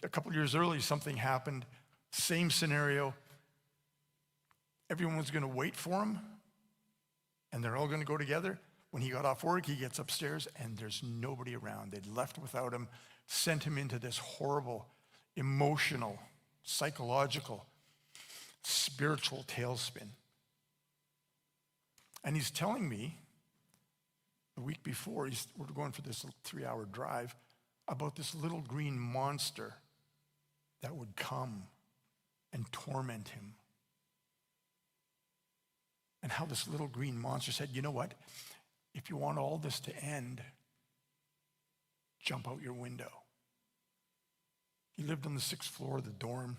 A couple years earlier, something happened, same scenario. Everyone was going to wait for him, and they're all going to go together. When he got off work, he gets upstairs, and there's nobody around. They'd left without him, sent him into this horrible, emotional, psychological, spiritual tailspin. And he's telling me, the week before, we're going for this 3-hour drive, about this little green monster that would come and torment him. And how this little green monster said, you know what? If you want all this to end, jump out your window. He lived on the 6th floor of the dorm.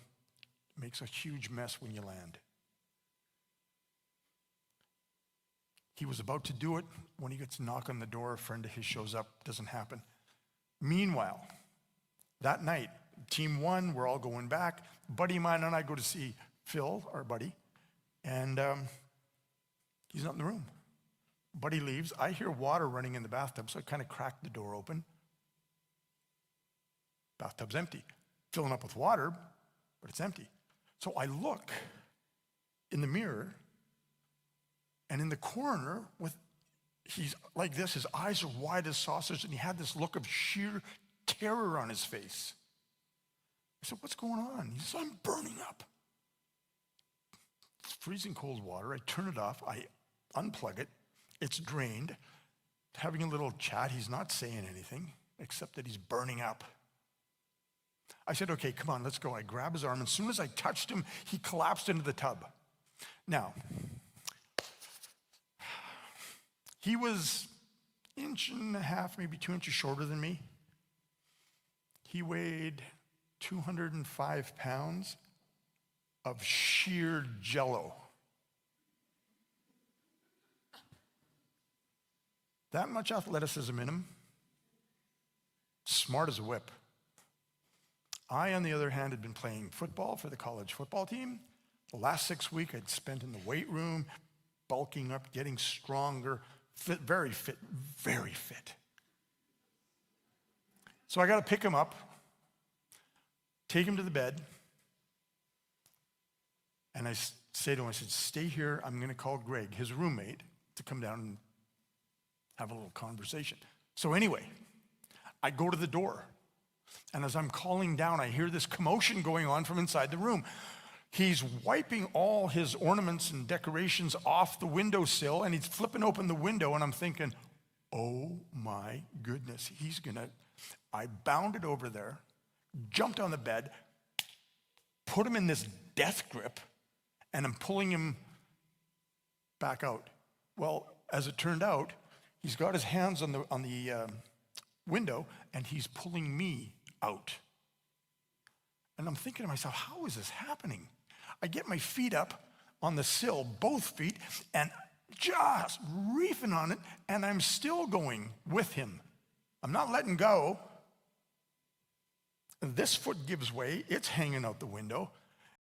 It makes a huge mess when you land. He was about to do it when he gets a knock on the door. A friend of his shows up. Doesn't happen. Meanwhile, that night, team 1, we're all going back. Buddy of mine and I go to see Phil, our buddy, and he's not in the room. Buddy leaves. I hear water running in the bathtub, so I kind of crack the door open. Bathtub's empty. Filling up with water, but it's empty. So I look in the mirror, and in the corner, he's like this, his eyes are wide as saucers, and he had this look of sheer terror on his face. I said, what's going on? He says, I'm burning up. It's freezing cold water. I turn it off. I unplug it. It's drained. Having a little chat. He's not saying anything except that he's burning up. I said, okay, come on, let's go. I grab his arm. As soon as I touched him, he collapsed into the tub. Now, he was 1.5 inches, maybe 2 inches shorter than me. He weighed 205 pounds of sheer jello. That much athleticism in him. Smart as a whip. I, on the other hand, had been playing football for the college football team. The last 6 weeks I'd spent in the weight room, bulking up, getting stronger, fit, very fit, very fit. So I got to pick him up, take him to the bed, and I say to him, I said, stay here. I'm going to call Greg, his roommate, to come down and have a little conversation. So anyway, I go to the door. And as I'm calling down, I hear this commotion going on from inside the room. He's wiping all his ornaments and decorations off the windowsill, and he's flipping open the window, and I'm thinking, oh my goodness, I bounded over there, jumped on the bed, put him in this death grip, and I'm pulling him back out. Well, as it turned out, he's got his hands on the window, and he's pulling me out. And I'm thinking to myself, how is this happening? I get my feet up on the sill, both feet, and just reefing on it, and I'm still going with him. I'm not letting go. And this foot gives way. It's hanging out the window.